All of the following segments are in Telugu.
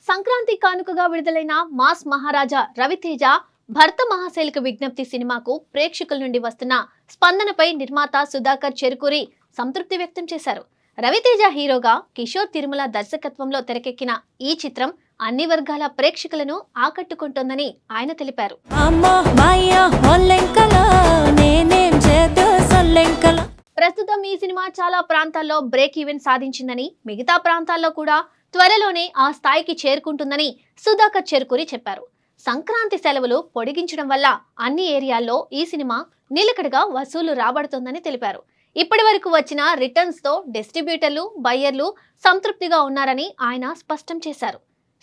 సంక్రాంతి కానుకగా విడుదలైన మాస్ మహారాజా రవితేజ భర్త మహాశైలిక విజ్ఞప్తి సినిమాకు ప్రేక్షకుల నుండి వస్తున్న స్పందనపై నిర్మాత సుధాకర్ చెరుకూరి సంతృప్తి వ్యక్తం చేశారు. రవితేజ హీరోగా కిషోర్ తిరుమల దర్శకత్వంలో తెరకెక్కిన ఈ చిత్రం అన్ని వర్గాల ప్రేక్షకులను ఆకట్టుకుంటోందని ఆయన తెలిపారు. ప్రస్తుతం ఈ సినిమా చాలా ప్రాంతాల్లో బ్రేక్ ఈవెన్ సాధించిందని, మిగతా ప్రాంతాల్లో కూడా త్వరలోనే ఆ స్థాయికి చేరుకుంటుందని సుధాకర్ చెరుకూరి చెప్పారు. సంక్రాంతి సెలవులు పొడిగించడం వల్ల అన్ని ఏరియాల్లో ఈ సినిమా నిలకడగా వసూలు రాబడుతోందని తెలిపారు. ఇప్పటి వరకు వచ్చిన రిటర్న్స్ తో డిస్ట్రిబ్యూటర్లు, బయ్యర్లు సంతృప్తిగా ఉన్నారని ఆయన స్పష్టం చేశారు.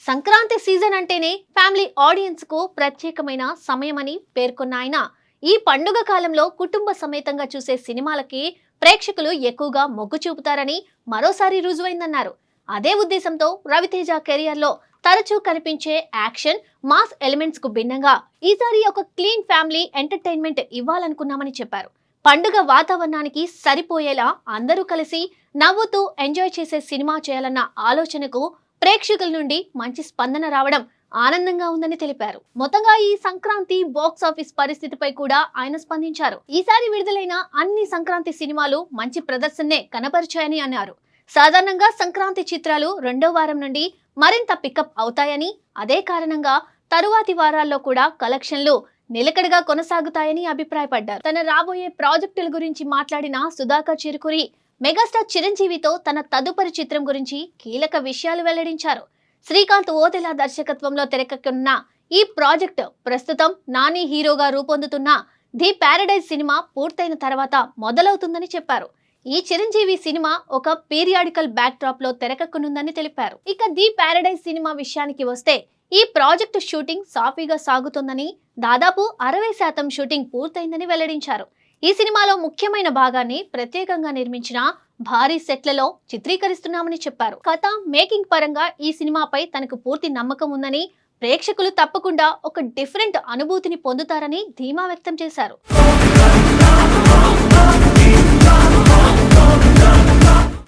సంక్రాంతి సీజన్ అంటేనే ఫ్యామిలీ ఆడియన్స్ కు ప్రత్యేకమైన సమయమని పేర్కొన్న ఆయన ఈ పండుగ కాలంలో కుటుంబ సమేతంగా చూసే సినిమాలకి ప్రేక్షకులు ఎక్కువగా మొగ్గు చూపుతారని మరోసారి రుజువైందన్నారు. అదే ఉద్దేశంతో రవితేజ కెరియర్ లో తరచూ కనిపించే యాక్షన్, మాస్ ఎలిమెంట్స్ కు భిన్నంగా ఈసారి ఒక క్లీన్ ఫ్యామిలీ ఎంటర్టైన్మెంట్ ఇవ్వాలనుకున్నామని చెప్పారు. పండుగ వాతావరణానికి సరిపోయేలా అందరూ కలిసి నవ్వుతూ ఎంజాయ్ చేసే సినిమా చేయాలన్న ఆలోచనకు ప్రేక్షకుల నుండి మంచి స్పందన రావడం ఆనందంగా ఉందని తెలిపారు. మొత్తంగా ఈ సంక్రాంతి బాక్స్ ఆఫీస్ పరిస్థితిపై కూడా ఆయన స్పందించారు. ఈసారి విడుదలైన అన్ని సంక్రాంతి సినిమాలు మంచి ప్రదర్శనే కనబరిచాయని అన్నారు. సాధారణంగా సంక్రాంతి చిత్రాలు రెండో వారం నుండి మరింత పికప్ అవుతాయని, అదే కారణంగా తరువాతి వారాల్లో కూడా కలెక్షన్లు నిలకడగా కొనసాగుతాయని అభిప్రాయపడ్డారు. తన రాబోయే ప్రాజెక్టుల గురించి మాట్లాడిన సుధాకర్ చెరుకూరి మెగాస్టార్ చిరంజీవితో తన తదుపరి చిత్రం గురించి కీలక విషయాలు వెల్లడించారు. శ్రీకాంత్ ఓదెలా దర్శకత్వంలో తెరకెక్కనున్న ఈ ప్రాజెక్టు ప్రస్తుతం నాని హీరోగా రూపొందుతున్న ది ప్యారడైజ్ సినిమా పూర్తయిన తర్వాత మొదలవుతుందని చెప్పారు. ఈ చిరంజీవి సినిమా ఒక పీరియాడికల్ బ్యాక్ డ్రాప్ లో తెరకెక్కనుందని తెలిపారు. ఇక ది ప్యారడైజ్ సినిమా విషయానికి వస్తే ఈ ప్రాజెక్టు షూటింగ్ సాఫీగా సాగుతుందని, దాదాపు 60% షూటింగ్ పూర్తయిందని వెల్లడించారు. ఈ సినిమాలో ముఖ్యమైన భాగాన్ని ప్రత్యేకంగా నిర్మించిన భారీ సెట్లలో చిత్రీకరిస్తున్నామని చెప్పారు. కథ, మేకింగ్ పరంగా ఈ సినిమాపై తనకు పూర్తి నమ్మకం ఉందని, ప్రేక్షకులు తప్పకుండా ఒక డిఫరెంట్ అనుభూతిని పొందుతారని ధీమా వ్యక్తం చేశారు.